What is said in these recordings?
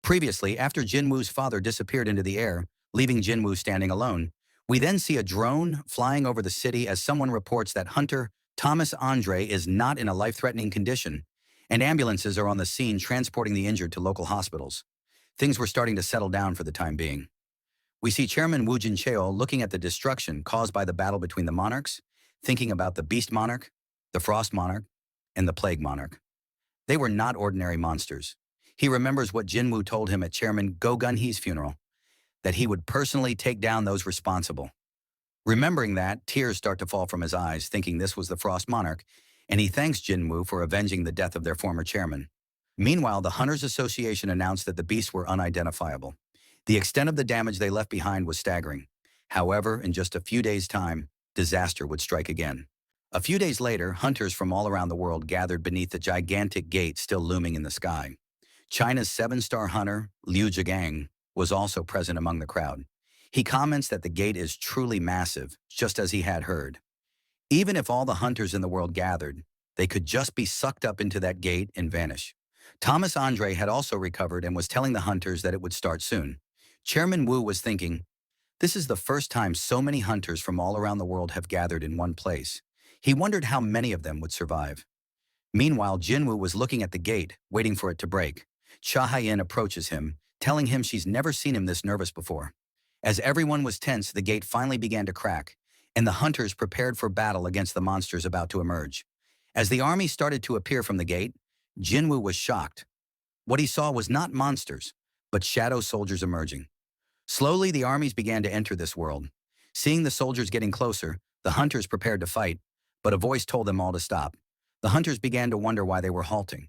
Previously, after Jinwoo's father disappeared into the air, leaving Jinwoo standing alone, we then see a drone flying over the city as someone reports that Hunter Thomas Andre is not in a life-threatening condition, and ambulances are on the scene transporting the injured to local hospitals. Things were starting to settle down for the time being. We see Chairman Wu Jincheo looking at the destruction caused by the battle between the monarchs, thinking about the Beast Monarch, the Frost Monarch, and the Plague Monarch. They were not ordinary monsters. He remembers what Jinwoo told him at Chairman Go Gun-hee's funeral, that he would personally take down those responsible. Remembering that, tears start to fall from his eyes, thinking this was the Frost Monarch, and he thanks Jinwoo for avenging the death of their former chairman. Meanwhile, the Hunters Association announced that the beasts were unidentifiable. The extent of the damage they left behind was staggering. However, in just a few days' time, disaster would strike again. A few days later, hunters from all around the world gathered beneath the gigantic gate still looming in the sky. China's seven-star hunter, Liu Zhigang, was also present among the crowd. He comments that the gate is truly massive, just as he had heard. Even if all the hunters in the world gathered, they could just be sucked up into that gate and vanish. Thomas Andre had also recovered and was telling the hunters that it would start soon. Chairman Wu was thinking, this is the first time so many hunters from all around the world have gathered in one place. He wondered how many of them would survive. Meanwhile, Jinwoo was looking at the gate, waiting for it to break. Cha Haiyan approaches him, telling him she's never seen him this nervous before. As everyone was tense, the gate finally began to crack, and the hunters prepared for battle against the monsters about to emerge. As the army started to appear from the gate, Jinwoo was shocked. What he saw was not monsters, but shadow soldiers emerging. Slowly, the armies began to enter this world. Seeing the soldiers getting closer, the hunters prepared to fight, but a voice told them all to stop. The hunters began to wonder why they were halting.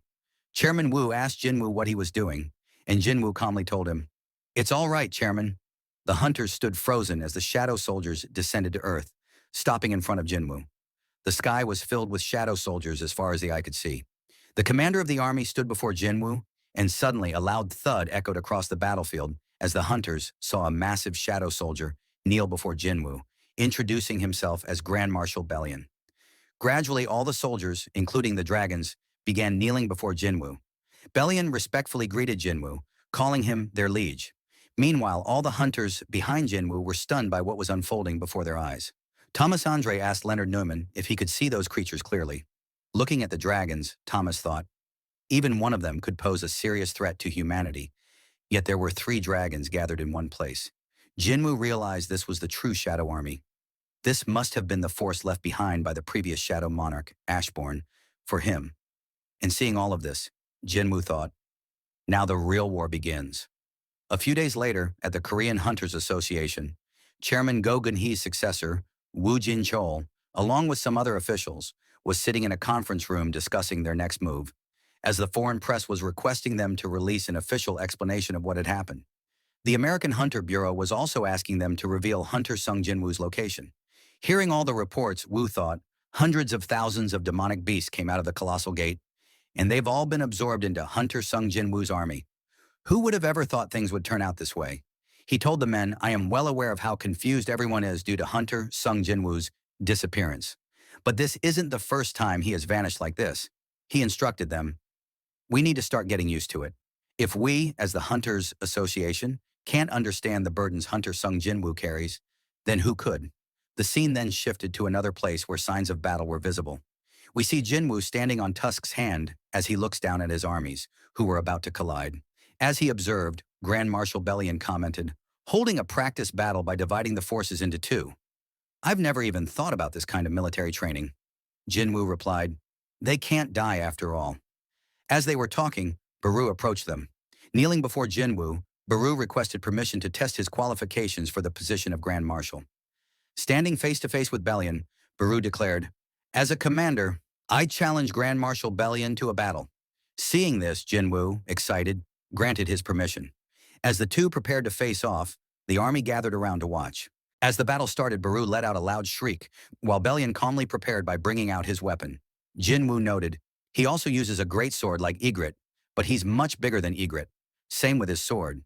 Chairman Wu asked Jinwoo what he was doing, and Jinwoo calmly told him, "It's all right, Chairman." The hunters stood frozen as the shadow soldiers descended to earth, stopping in front of Jinwoo. The sky was filled with shadow soldiers as far as the eye could see. The commander of the army stood before Jinwoo, and suddenly a loud thud echoed across the battlefield as the hunters saw a massive shadow soldier kneel before Jinwoo, introducing himself as Grand Marshal Bellion. Gradually, all the soldiers, including the dragons, began kneeling before Jinwoo. Bellion respectfully greeted Jinwoo, calling him their liege. Meanwhile, all the hunters behind Jinwoo were stunned by what was unfolding before their eyes. Thomas Andre asked Leonard Neumann if he could see those creatures clearly. Looking at the dragons, Thomas thought, even one of them could pose a serious threat to humanity, yet there were 3 dragons gathered in one place. Jinwoo realized this was the true Shadow Army. This must have been the force left behind by the previous Shadow Monarch, Ashbourne, for him. And seeing all of this, Jinwoo thought, now the real war begins. A few days later, at the Korean Hunters Association, Chairman Go Gun-hee's successor, Wu Jin-chol, along with some other officials, was sitting in a conference room discussing their next move, as the foreign press was requesting them to release an official explanation of what had happened. The American Hunter Bureau was also asking them to reveal Hunter Sung Jinwoo's location. Hearing all the reports, Wu thought, hundreds of thousands of demonic beasts came out of the colossal gate, and they've all been absorbed into Hunter Sung Jinwoo's army. Who would have ever thought things would turn out this way? He told the men, I am well aware of how confused everyone is due to Hunter Sung Jinwoo's disappearance. But this isn't the first time he has vanished like this. He instructed them, we need to start getting used to it. If we, as the Hunters Association, can't understand the burdens Hunter Sung Jinwoo carries, then who could? The scene then shifted to another place where signs of battle were visible. We see Jinwoo standing on Tusk's hand as he looks down at his armies, who were about to collide. As he observed, Grand Marshal Bellion commented, holding a practice battle by dividing the forces into 2. I've never even thought about this kind of military training. Jinwoo replied, they can't die after all. As they were talking, Baru approached them. Kneeling before Jinwoo, Baru requested permission to test his qualifications for the position of Grand Marshal. Standing face to face with Bellion, Baru declared, as a commander, I challenge Grand Marshal Bellion to a battle. Seeing this, Jinwoo, excited, granted his permission. As the 2 prepared to face off, the army gathered around to watch. As the battle started, Baru let out a loud shriek, while Bellion calmly prepared by bringing out his weapon. Jinwoo noted, he also uses a great sword like Egret, but he's much bigger than Egret. Same with his sword.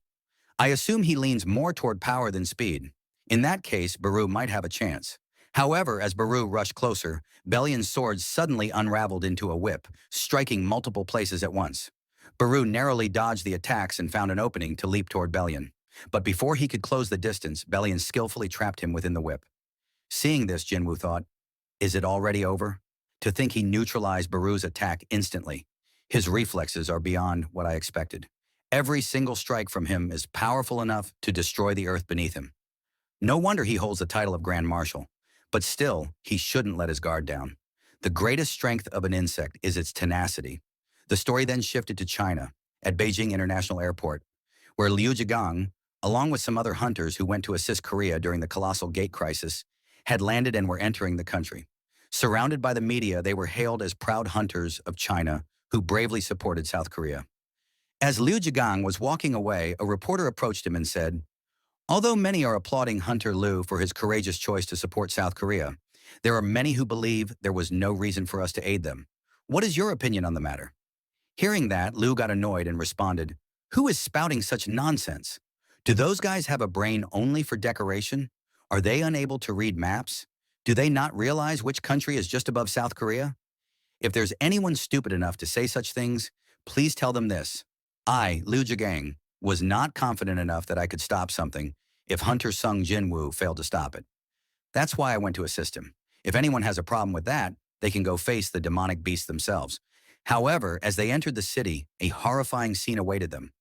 I assume he leans more toward power than speed. In that case, Baru might have a chance. However, as Baru rushed closer, Bellion's sword suddenly unraveled into a whip, striking multiple places at once. Baru narrowly dodged the attacks and found an opening to leap toward Belian. But before he could close the distance, Belian skillfully trapped him within the whip. Seeing this, Jinwu thought, is it already over? To think he neutralized Baru's attack instantly. His reflexes are beyond what I expected. Every single strike from him is powerful enough to destroy the earth beneath him. No wonder he holds the title of Grand Marshal. But still, he shouldn't let his guard down. The greatest strength of an insect is its tenacity. The story then shifted to China, at Beijing International Airport, where Liu Zhigang, along with some other hunters who went to assist Korea during the colossal gate crisis, had landed and were entering the country. Surrounded by the media, they were hailed as proud hunters of China who bravely supported South Korea. As Liu Zhigang was walking away, a reporter approached him and said, although many are applauding Hunter Liu for his courageous choice to support South Korea, there are many who believe there was no reason for us to aid them. What is your opinion on the matter? Hearing that, Liu got annoyed and responded, who is spouting such nonsense? Do those guys have a brain only for decoration? Are they unable to read maps? Do they not realize which country is just above South Korea? If there's anyone stupid enough to say such things, please tell them this. I, Liu Zhigang, was not confident enough that I could stop something if Hunter Sung Jinwu failed to stop it. That's why I went to assist him. If anyone has a problem with that, they can go face the demonic beast themselves. However, as they entered the city, a horrifying scene awaited them.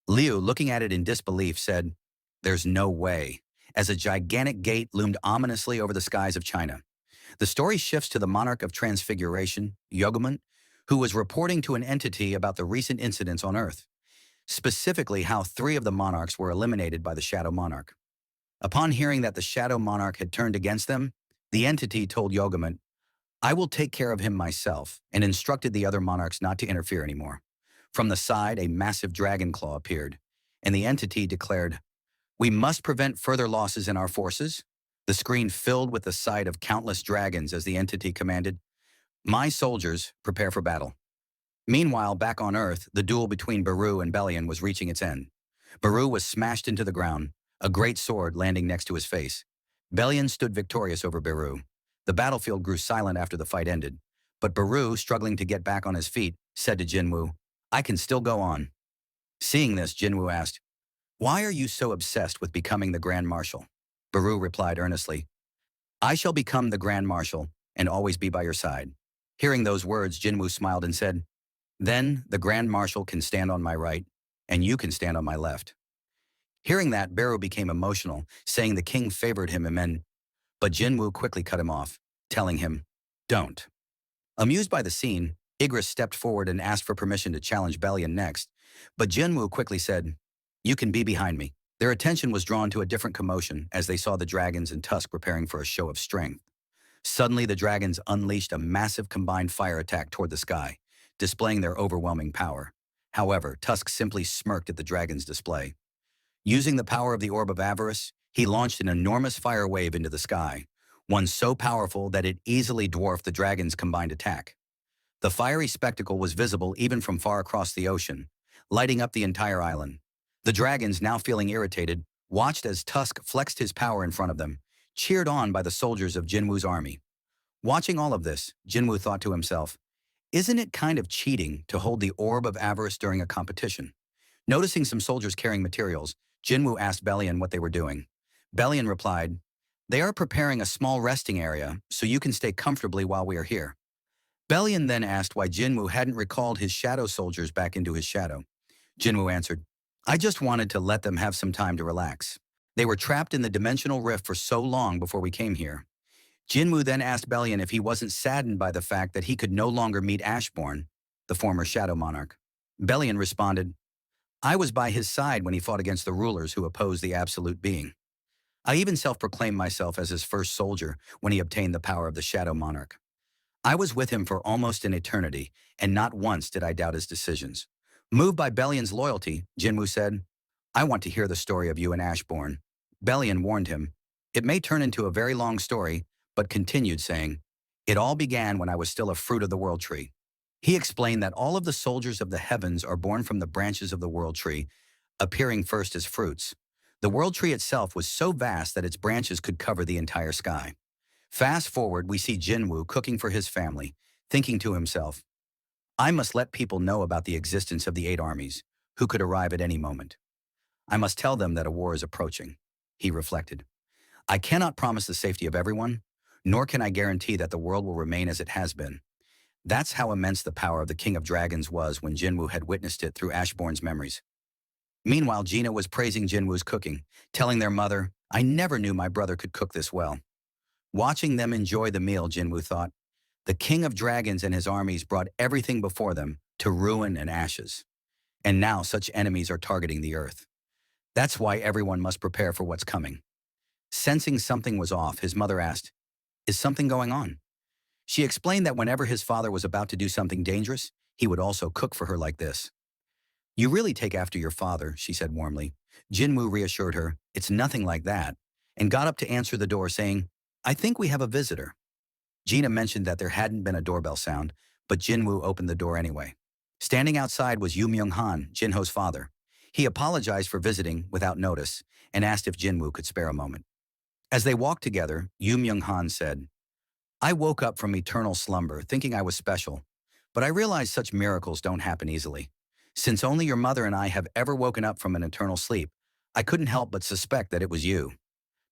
Liu, looking at it in disbelief, said, there's no way, as a gigantic gate loomed ominously over the skies of China. The story shifts to the monarch of Transfiguration, Yogamant, who was reporting to an entity about the recent incidents on Earth, specifically how 3 of the monarchs were eliminated by the Shadow Monarch. Upon hearing that the Shadow Monarch had turned against them, the entity told Yogamant, I will take care of him myself, and instructed the other monarchs not to interfere anymore. From the side, a massive dragon claw appeared, and the entity declared, we must prevent further losses in our forces. The screen filled with the sight of countless dragons as the entity commanded, my soldiers, prepare for battle. Meanwhile, back on Earth, the duel between Baru and Belian was reaching its end. Baru was smashed into the ground, a great sword landing next to his face. Belian stood victorious over Baru. The battlefield grew silent after the fight ended, but Baru, struggling to get back on his feet, said to Jinwu, I can still go on. Seeing this, Jinwu asked, why are you so obsessed with becoming the Grand Marshal? Baru replied earnestly, I shall become the Grand Marshal and always be by your side. Hearing those words, Jinwu smiled and said, then the Grand Marshal can stand on my right, and you can stand on my left. Hearing that, Baru became emotional, saying the king favored him but Jinwu quickly cut him off, telling him, don't. Amused by the scene, Igris stepped forward and asked for permission to challenge Belian next, but Jinwu quickly said, you can be behind me. Their attention was drawn to a different commotion as they saw the dragons and Tusk preparing for a show of strength. Suddenly, the dragons unleashed a massive combined fire attack toward the sky, displaying their overwhelming power. However, Tusk simply smirked at the dragon's display. Using the power of the Orb of Avarice, he launched an enormous fire wave into the sky, one so powerful that it easily dwarfed the dragon's combined attack. The fiery spectacle was visible even from far across the ocean, lighting up the entire island. The dragons, now feeling irritated, watched as Tusk flexed his power in front of them, cheered on by the soldiers of Jinwu's army. Watching all of this, Jinwu thought to himself, isn't it kind of cheating to hold the Orb of Avarice during a competition? Noticing some soldiers carrying materials, Jinwu asked Belian what they were doing. Belian replied, they are preparing a small resting area so you can stay comfortably while we are here. Belian then asked why Jinwu hadn't recalled his shadow soldiers back into his shadow. Jinwu answered, I just wanted to let them have some time to relax. They were trapped in the dimensional rift for so long before we came here. Jinwu then asked Belian if he wasn't saddened by the fact that he could no longer meet Ashbourne, the former Shadow Monarch. Belian responded, I was by his side when he fought against the rulers who opposed the Absolute Being. I even self-proclaimed myself as his first soldier when he obtained the power of the Shadow Monarch. I was with him for almost an eternity, and not once did I doubt his decisions. Moved by Belian's loyalty, Jinwu said, I want to hear the story of you and Ashbourne. Belian warned him, it may turn into a very long story, but continued saying, it all began when I was still a fruit of the world tree. He explained that all of the soldiers of the heavens are born from the branches of the world tree, appearing first as fruits. The world tree itself was so vast that its branches could cover the entire sky. Fast forward, we see Jinwu cooking for his family, thinking to himself, I must let people know about the existence of the 8 armies, who could arrive at any moment. I must tell them that a war is approaching. He reflected. I cannot promise the safety of everyone, nor can I guarantee that the world will remain as it has been. That's how immense the power of the King of Dragons was when Jinwoo had witnessed it through Ashbourne's memories. Meanwhile, Gina was praising Jinwoo's cooking, telling their mother, I never knew my brother could cook this well. Watching them enjoy the meal, Jinwoo thought, the King of Dragons and his armies brought everything before them to ruin and ashes. And now such enemies are targeting the earth. That's why everyone must prepare for what's coming. Sensing something was off, his mother asked, is something going on? She explained that whenever his father was about to do something dangerous, he would also cook for her like this. You really take after your father, she said warmly. Jinwoo reassured her, it's nothing like that, and got up to answer the door saying, I think we have a visitor. Gina mentioned that there hadn't been a doorbell sound, but Jinwoo opened the door anyway. Standing outside was Yu Myung-han, Jinho's father. He apologized for visiting without notice and asked if Jinwoo could spare a moment. As they walked together, Yu Myung-han said, I woke up from eternal slumber thinking I was special, but I realized such miracles don't happen easily. Since only your mother and I have ever woken up from an eternal sleep, I couldn't help but suspect that it was you.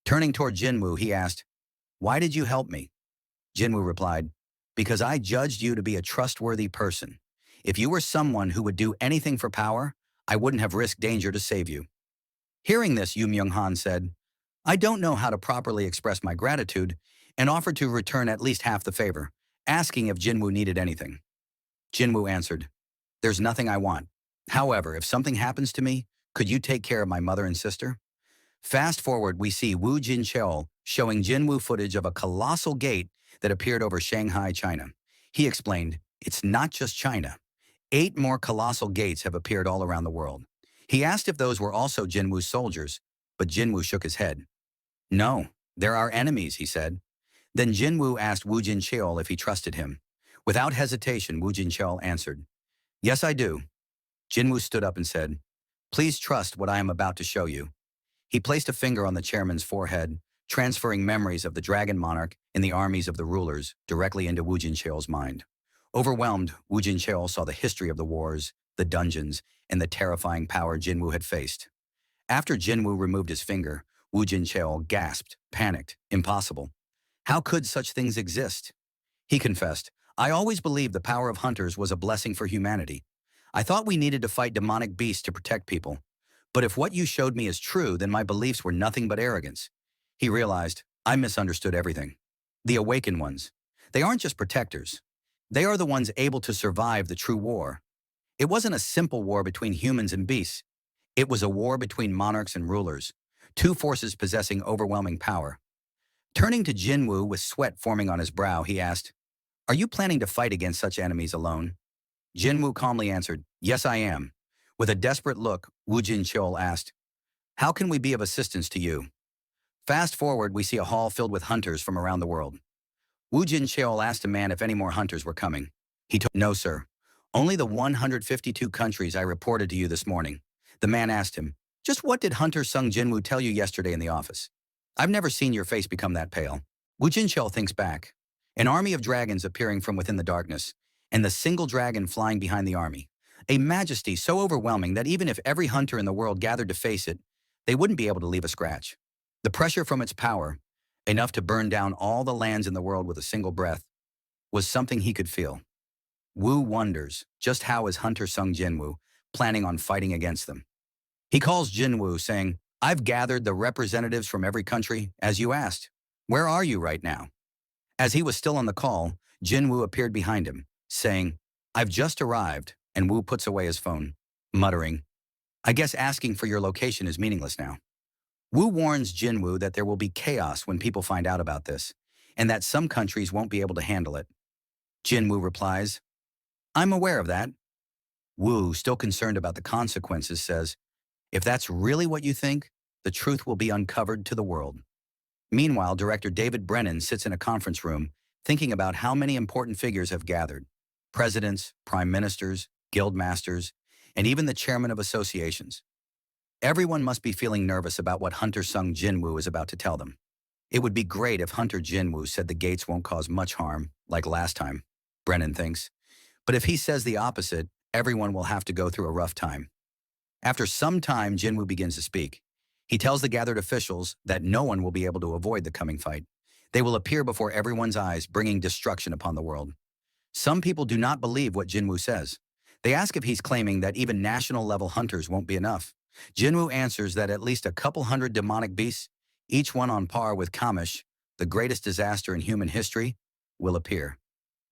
Turning toward Jinwoo, he asked, Why did you help me? Jinwoo replied, Because I judged you to be a trustworthy person. If you were someone who would do anything for power, I wouldn't have risked danger to save you. Hearing this, Yu Myung-han said, I don't know how to properly express my gratitude, and offered to return at least half the favor, asking if Jinwoo needed anything. Jinwoo answered, There's nothing I want. However, if something happens to me, could you take care of my mother and sister? Fast forward, we see Wu Jincheol showing Jinwoo footage of a colossal gate that appeared over Shanghai, China. He explained, it's not just China. 8 more colossal gates have appeared all around the world. He asked if those were also Jinwoo's soldiers, but Jinwoo shook his head. No, they're our enemies, he said. Then Jinwoo asked Wu Jincheol if he trusted him. Without hesitation, Wu Jincheol answered, Yes, I do. Jinwoo stood up and said, Please trust what I am about to show you. He placed a finger on the chairman's forehead, transferring memories of the dragon monarch and the armies of the rulers directly into Wu Jincheol's mind. Overwhelmed, Wu Jincheol saw the history of the wars, the dungeons, and the terrifying power Jinwoo had faced. After Jinwoo removed his finger, Wu Jincheol gasped, panicked, impossible. How could such things exist? He confessed, I always believed the power of hunters was a blessing for humanity. I thought we needed to fight demonic beasts to protect people. But if what you showed me is true, then my beliefs were nothing but arrogance. He realized, I misunderstood everything. The awakened ones. They aren't just protectors. They are the ones able to survive the true war. It wasn't a simple war between humans and beasts. It was a war between monarchs and rulers, 2 forces possessing overwhelming power. Turning to Jinwoo with sweat forming on his brow, he asked, Are you planning to fight against such enemies alone? Jinwoo calmly answered, Yes, I am. With a desperate look, Wu Jincheol asked, How can we be of assistance to you? Fast forward, we see a hall filled with hunters from around the world. Wu Jincheol asked a man if any more hunters were coming. He told, No, sir. Only the 152 countries I reported to you this morning. The man asked him, Just what did Hunter Sung Jinwoo tell you yesterday in the office? I've never seen your face become that pale. Wu Jincheol thinks back. An army of dragons appearing from within the darkness, and the single dragon flying behind the army. A majesty so overwhelming that even if every hunter in the world gathered to face it, they wouldn't be able to leave a scratch. The pressure from its power, enough to burn down all the lands in the world with a single breath, was something he could feel. Wu wonders, just how is Hunter Sung Jinwoo planning on fighting against them? He calls Jinwoo, saying, I've gathered the representatives from every country, as you asked. Where are you right now? As he was still on the call, Jinwoo appeared behind him, saying, I've just arrived, and Wu puts away his phone, muttering, I guess asking for your location is meaningless now. Wu warns Jinwoo that there will be chaos when people find out about this, and that some countries won't be able to handle it. Jinwoo replies, I'm aware of that. Wu, still concerned about the consequences, says, If that's really what you think, the truth will be uncovered to the world. Meanwhile, director David Brennan sits in a conference room thinking about how many important figures have gathered. Presidents, prime ministers, guild masters, and even the chairman of associations. Everyone must be feeling nervous about what Hunter Sung Jinwoo is about to tell them. It would be great if Hunter Jinwoo said the gates won't cause much harm, like last time, Brennan thinks. But if he says the opposite, everyone will have to go through a rough time. After some time, Jinwoo begins to speak. He tells the gathered officials that no one will be able to avoid the coming fight. They will appear before everyone's eyes, bringing destruction upon the world. Some people do not believe what Jinwoo says. They ask if he's claiming that even national-level hunters won't be enough. Jinwoo answers that at least a couple hundred demonic beasts, each one on par with Kamish, the greatest disaster in human history, will appear.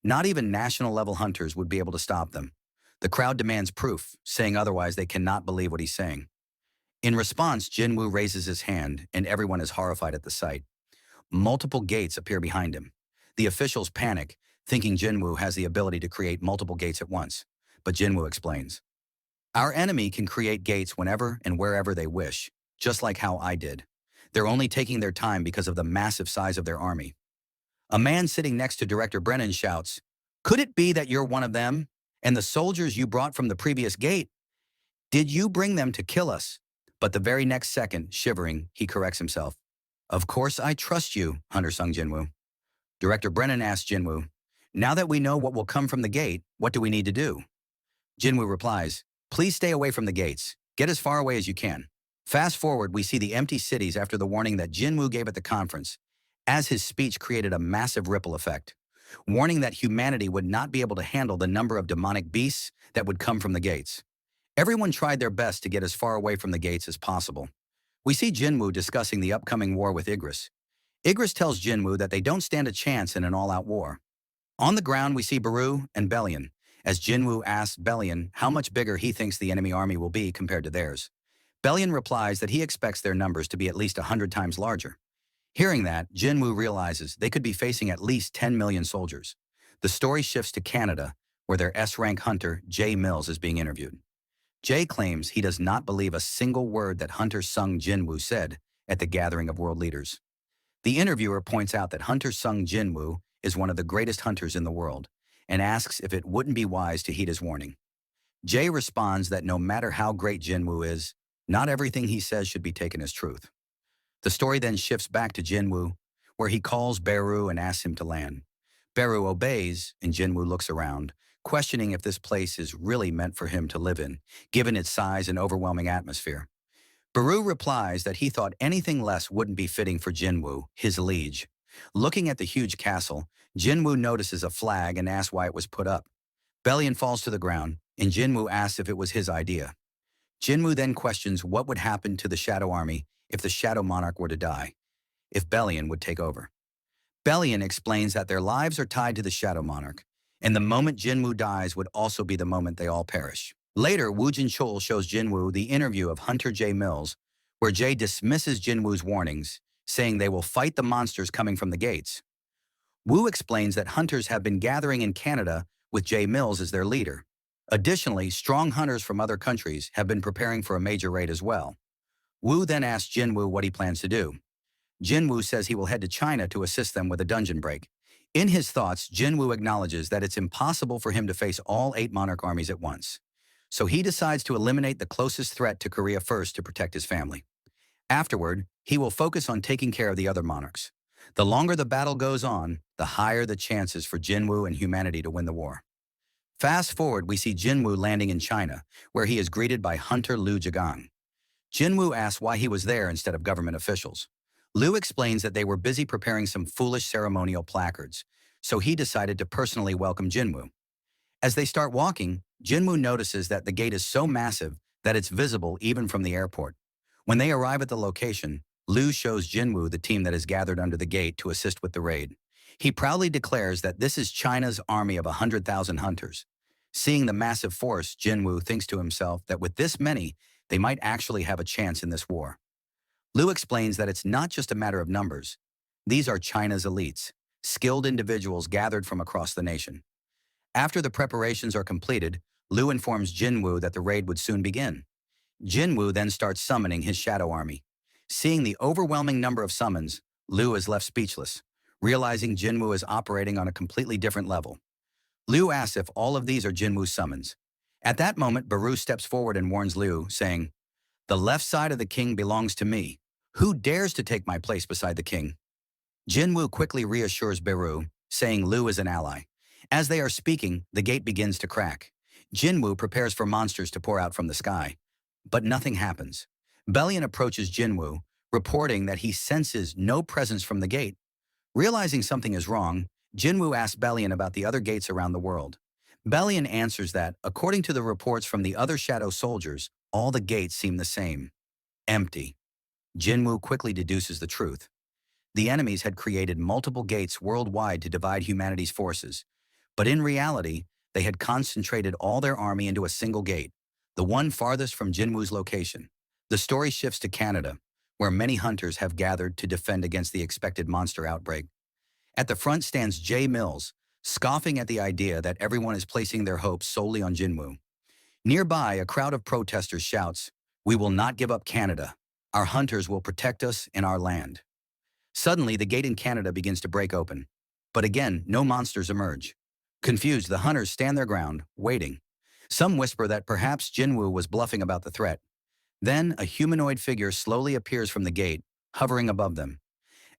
Not even national-level hunters would be able to stop them. The crowd demands proof, saying otherwise they cannot believe what he's saying. In response, Jinwoo raises his hand, and everyone is horrified at the sight. Multiple gates appear behind him. The officials panic, thinking Jinwoo has the ability to create multiple gates at once. But Jinwoo explains, "Our enemy can create gates whenever and wherever they wish, just like how I did. They're only taking their time because of the massive size of their army." A man sitting next to Director Brennan shouts, "Could it be that you're one of them? And the soldiers you brought from the previous gate? Did you bring them to kill us?" But the very next second, shivering, he corrects himself. "Of course I trust you," Hunter sung Jinwoo. Director Brennan asked Jinwoo, "Now that we know what will come from the gate, what do we need to do?" Jinwoo replies, "Please stay away from the gates. Get as far away as you can." Fast forward, we see the empty cities after the warning that Jinwoo gave at the conference, as his speech created a massive ripple effect, warning that humanity would not be able to handle the number of demonic beasts that would come from the gates. Everyone tried their best to get as far away from the gates as possible. We see Jinwoo discussing the upcoming war with Igris. Igris tells Jinwoo that they don't stand a chance in an all-out war. On the ground, we see Baru and Bellion, as Jinwoo asks Bellion how much bigger he thinks the enemy army will be compared to theirs. Bellion replies that he expects their numbers to be at least 100 times larger. Hearing that, Jinwoo realizes they could be facing at least 10 million soldiers. The story shifts to Canada, where their S-rank hunter, Jay Mills, is being interviewed. Jay claims he does not believe a single word that Hunter Sung Jinwoo said at the gathering of world leaders. The interviewer points out that Hunter Sung Jinwoo is one of the greatest hunters in the world and asks if it wouldn't be wise to heed his warning. Jay responds that no matter how great Jinwoo is, not everything he says should be taken as truth. The story then shifts back to Jinwoo, where he calls Beru and asks him to land. Beru obeys, and Jinwoo looks around, questioning if this place is really meant for him to live in, given its size and overwhelming atmosphere. Beru replies that he thought anything less wouldn't be fitting for Jinwoo, his liege. Looking at the huge castle, Jinwoo notices a flag and asks why it was put up. Bellion falls to the ground, and Jinwoo asks if it was his idea. Jinwoo then questions what would happen to the Shadow Army if the Shadow Monarch were to die, if Bellion would take over. Bellion explains that their lives are tied to the Shadow Monarch, and the moment Jinwoo dies would also be the moment they all perish. Later, Woo Jin-chul shows Jinwoo the interview of Hunter J. Mills, where Jay dismisses Jinwoo's warnings, saying they will fight the monsters coming from the gates. Woo explains that hunters have been gathering in Canada with J. Mills as their leader. Additionally, strong hunters from other countries have been preparing for a major raid as well. Woo then asks Jinwoo what he plans to do. Jinwoo says he will head to China to assist them with a dungeon break. In his thoughts, Jinwoo acknowledges that it's impossible for him to face all 8 monarch armies at once. So he decides to eliminate the closest threat to Korea first to protect his family. Afterward, he will focus on taking care of the other monarchs. The longer the battle goes on, the higher the chances for Jinwoo and humanity to win the war. Fast forward, we see Jinwoo landing in China, where he is greeted by Hunter Liu Jigang. Jinwoo asks why he was there instead of government officials. Liu explains that they were busy preparing some foolish ceremonial placards, so he decided to personally welcome Jinwoo. As they start walking, Jinwoo notices that the gate is so massive that it's visible even from the airport. When they arrive at the location, Liu shows Jinwoo the team that is gathered under the gate to assist with the raid. He proudly declares that this is China's army of 100,000 hunters. Seeing the massive force, Jinwoo thinks to himself that with this many, they might actually have a chance in this war. Liu explains that it's not just a matter of numbers. These are China's elites, skilled individuals gathered from across the nation. After the preparations are completed, Liu informs Jinwoo that the raid would soon begin. Jinwoo then starts summoning his shadow army. Seeing the overwhelming number of summons, Liu is left speechless, realizing Jinwoo is operating on a completely different level. Liu asks if all of these are Jinwoo's summons. At that moment, Baru steps forward and warns Liu, saying, "The left side of the king belongs to me. Who dares to take my place beside the king?" Jinwoo quickly reassures Baru, saying Liu is an ally. As they are speaking, the gate begins to crack. Jinwoo prepares for monsters to pour out from the sky. But nothing happens. Belian approaches Jinwoo, reporting that he senses no presence from the gate. Realizing something is wrong, Jinwoo asks Belian about the other gates around the world. Belian answers that, according to the reports from the other shadow soldiers, all the gates seem the same. Empty. Jinwoo quickly deduces the truth. The enemies had created multiple gates worldwide to divide humanity's forces. But in reality, they had concentrated all their army into a single gate, the one farthest from Jinwoo's location. The story shifts to Canada, where many hunters have gathered to defend against the expected monster outbreak. At the front stands Jay Mills, scoffing at the idea that everyone is placing their hopes solely on Jinwoo. Nearby, a crowd of protesters shouts, "We will not give up Canada. Our hunters will protect us and our land." Suddenly, the gate in Canada begins to break open. But again, no monsters emerge. Confused, the hunters stand their ground, waiting. Some whisper that perhaps Jinwoo was bluffing about the threat. Then, a humanoid figure slowly appears from the gate, hovering above them.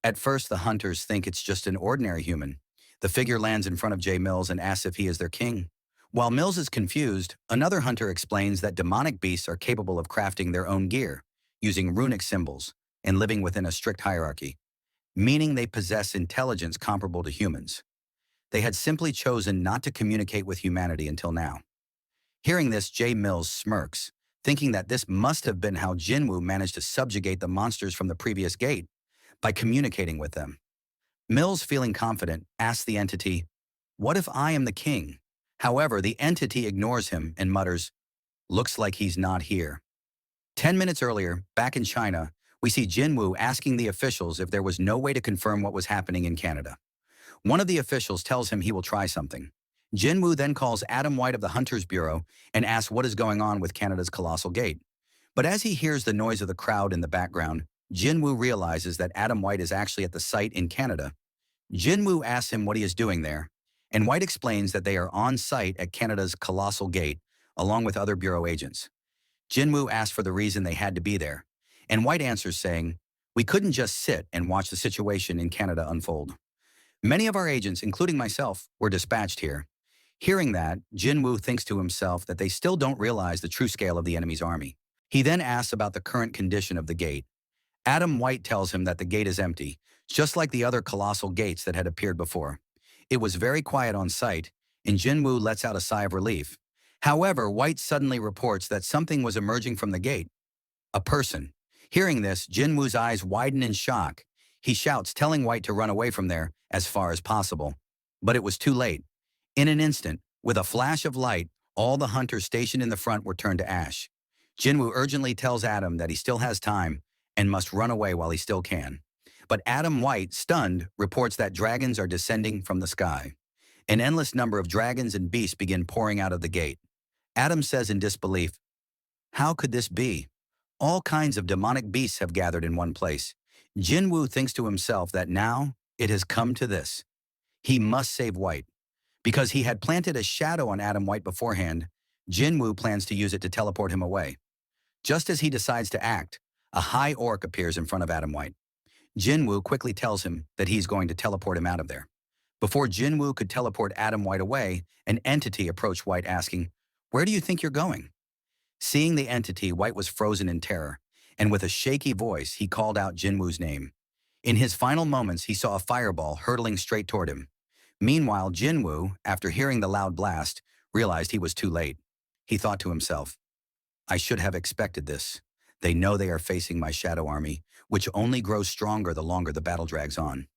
At first, the hunters think it's just an ordinary human. The figure lands in front of Jay Mills and asks if he is their king. While Mills is confused, another hunter explains that demonic beasts are capable of crafting their own gear, using runic symbols, and living within a strict hierarchy, meaning they possess intelligence comparable to humans. They had simply chosen not to communicate with humanity until now. Hearing this, Jay Mills smirks, thinking that this must have been how Jinwoo managed to subjugate the monsters from the previous gate, by communicating with them. Mills, feeling confident, asks the entity, "What if I am the king?" However, the entity ignores him and mutters, "Looks like he's not here." 10 minutes earlier, back in China, we see Jinwoo asking the officials if there was no way to confirm what was happening in Canada. One of the officials tells him he will try something. Jinwoo then calls Adam White of the Hunters Bureau and asks what is going on with Canada's colossal gate. But as he hears the noise of the crowd in the background, Jinwoo realizes that Adam White is actually at the site in Canada. Jinwoo asks him what he is doing there, and White explains that they are on site at Canada's colossal gate, along with other Bureau agents. Jinwoo asks for the reason they had to be there, and White answers saying, "We couldn't just sit and watch the situation in Canada unfold. Many of our agents, including myself, were dispatched here." Hearing that, Jinwoo thinks to himself that they still don't realize the true scale of the enemy's army. He then asks about the current condition of the gate. Adam White tells him that the gate is empty, just like the other colossal gates that had appeared before. It was very quiet on site, and Jinwoo lets out a sigh of relief. However, White suddenly reports that something was emerging from the gate. A person. Hearing this, Jinwoo's eyes widen in shock. He shouts, telling White to run away from there as far as possible. But it was too late. In an instant, with a flash of light, all the hunters stationed in the front were turned to ash. Jinwoo urgently tells Adam that he still has time and must run away while he still can. But Adam White, stunned, reports that dragons are descending from the sky. An endless number of dragons and beasts begin pouring out of the gate. Adam says in disbelief, "How could this be? All kinds of demonic beasts have gathered in one place." Jinwoo thinks to himself that now it has come to this. He must save White. Because he had planted a shadow on Adam White beforehand, Jinwoo plans to use it to teleport him away. Just as he decides to act, a high orc appears in front of Adam White. Jinwoo quickly tells him that he's going to teleport him out of there. Before Jinwoo could teleport Adam White away, an entity approached White asking, "Where do you think you're going?" Seeing the entity, White was frozen in terror, and with a shaky voice, he called out Jinwoo's name. In his final moments, he saw a fireball hurtling straight toward him. Meanwhile, Jinwoo, after hearing the loud blast, realized he was too late. He thought to himself, "I should have expected this. They know they are facing my shadow army, which only grows stronger the longer the battle drags on.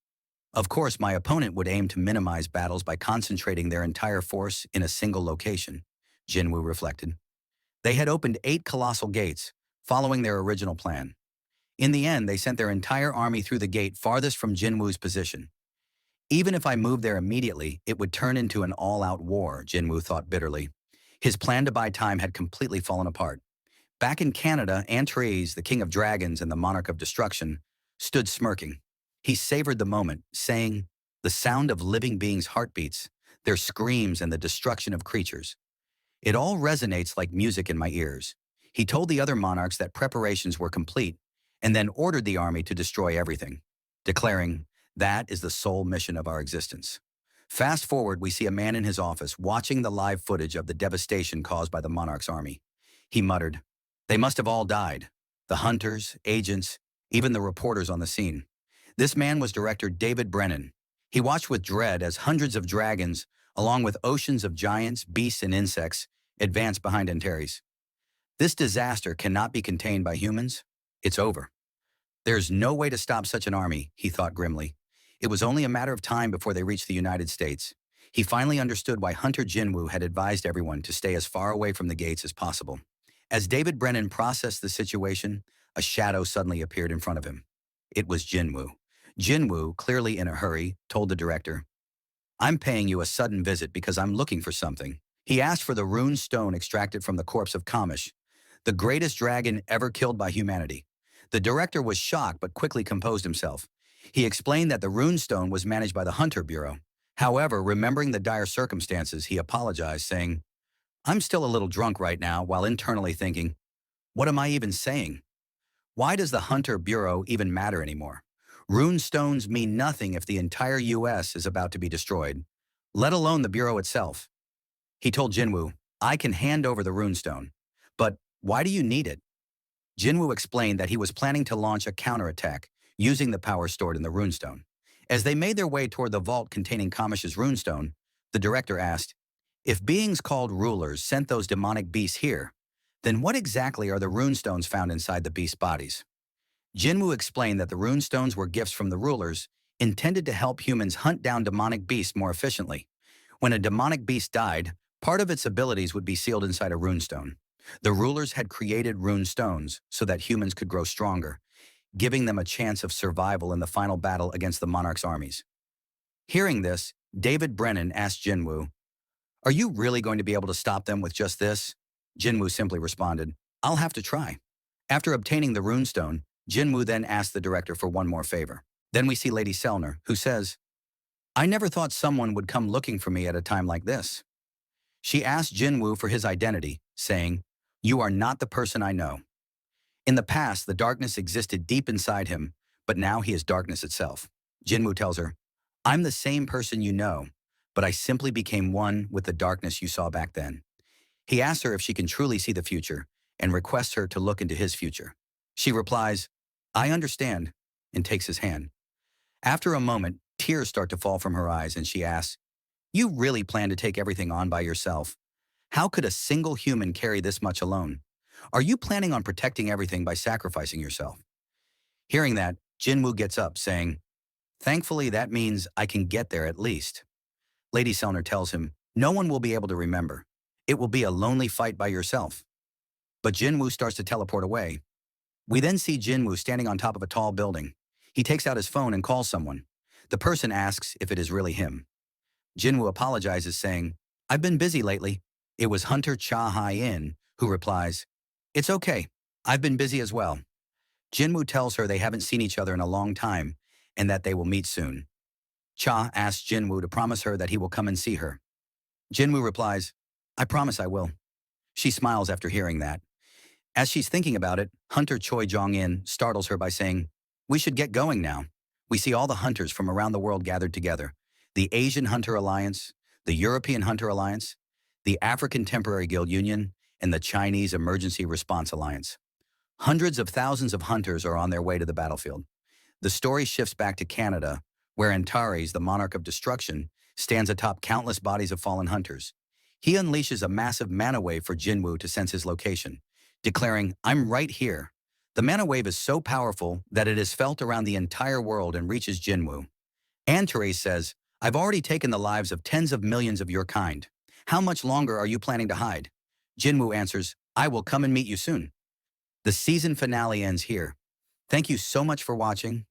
Of course, my opponent would aim to minimize battles by concentrating their entire force in a single location," Jinwoo reflected. They had opened 8 colossal gates, following their original plan. In the end, they sent their entire army through the gate farthest from Jinwoo's position. "Even if I moved there immediately, it would turn into an all-out war," Jinwoo thought bitterly. His plan to buy time had completely fallen apart. Back in Canada, Antres, the king of dragons and the monarch of destruction, stood smirking. He savored the moment, saying, "The sound of living beings' heartbeats, their screams and the destruction of creatures. It all resonates like music in my ears." He told the other monarchs that preparations were complete, and then ordered the army to destroy everything, declaring, "That is the sole mission of our existence." Fast forward, we see a man in his office watching the live footage of the devastation caused by the monarch's army. He muttered, "They must have all died. The hunters, agents, even the reporters on the scene." This man was director David Brennan. He watched with dread as hundreds of dragons, along with oceans of giants, beasts, and insects, advanced behind Antares. This disaster cannot be contained by humans. It's over. There's no way to stop such an army, he thought grimly. It was only a matter of time before they reached the United States. He finally understood why Hunter Jinwoo had advised everyone to stay as far away from the gates as possible. As David Brennan processed the situation, a shadow suddenly appeared in front of him. It was Jinwoo. Jinwoo, clearly in a hurry, told the director, "I'm paying you a sudden visit because I'm looking for something." He asked for the rune stone extracted from the corpse of Kamish, the greatest dragon ever killed by humanity. The director was shocked but quickly composed himself. He explained that the rune stone was managed by the Hunter Bureau. However, remembering the dire circumstances, he apologized, saying, "I'm still a little drunk right now," while internally thinking, "What am I even saying? Why does the Hunter Bureau even matter anymore? Rune stones mean nothing if the entire US is about to be destroyed, let alone the Bureau itself." He told Jinwoo, "I can hand over the rune stone. But why do you need it?" Jinwoo explained that he was planning to launch a counterattack using the power stored in the runestone. As they made their way toward the vault containing Kamish's runestone, the director asked, "If beings called rulers sent those demonic beasts here, then what exactly are the runestones found inside the beasts' bodies?" Jinwoo explained that the runestones were gifts from the rulers intended to help humans hunt down demonic beasts more efficiently. When a demonic beast died, part of its abilities would be sealed inside a runestone. The rulers had created rune stones so that humans could grow stronger, giving them a chance of survival in the final battle against the monarch's armies. Hearing this, David Brennan asked Jinwoo, "Are you really going to be able to stop them with just this?" Jinwoo simply responded, "I'll have to try." After obtaining the runestone, Jinwoo then asked the director for one more favor. Then we see Lady Selner, who says, "I never thought someone would come looking for me at a time like this." She asked Jinwoo for his identity, saying, "You are not the person I know." In the past, the darkness existed deep inside him, but now he is darkness itself. Jinwoo tells her, "I'm the same person you know, but I simply became one with the darkness you saw back then." He asks her if she can truly see the future and requests her to look into his future. She replies, "I understand," and takes his hand. After a moment, tears start to fall from her eyes and she asks, "You really plan to take everything on by yourself? How could a single human carry this much alone? Are you planning on protecting everything by sacrificing yourself?" Hearing that, Jinwoo gets up, saying, "Thankfully, that means I can get there at least." Lady Selner tells him, "No one will be able to remember. It will be a lonely fight by yourself." But Jinwoo starts to teleport away. We then see Jinwoo standing on top of a tall building. He takes out his phone and calls someone. The person asks if it is really him. Jinwoo apologizes, saying, "I've been busy lately." It was Hunter Cha Hai-in, who replies, "It's okay. I've been busy as well." Jinwoo tells her they haven't seen each other in a long time and that they will meet soon. Cha asks Jinwoo to promise her that he will come and see her. Jinwoo replies, "I promise I will." She smiles after hearing that. As she's thinking about it, Hunter Choi Jong-in startles her by saying, "We should get going now." We see all the hunters from around the world gathered together. The Asian Hunter Alliance, the European Hunter Alliance, the African Temporary Guild Union, and the Chinese Emergency Response Alliance. Hundreds of thousands of hunters are on their way to the battlefield. The story shifts back to Canada, where Antares, the monarch of destruction, stands atop countless bodies of fallen hunters. He unleashes a massive mana wave for Jinwoo to sense his location, declaring, "I'm right here." The mana wave is so powerful that it is felt around the entire world and reaches Jinwoo. Antares says, "I've already taken the lives of tens of millions of your kind. How much longer are you planning to hide?" Jinwoo answers, "I will come and meet you soon." The season finale ends here. Thank you so much for watching.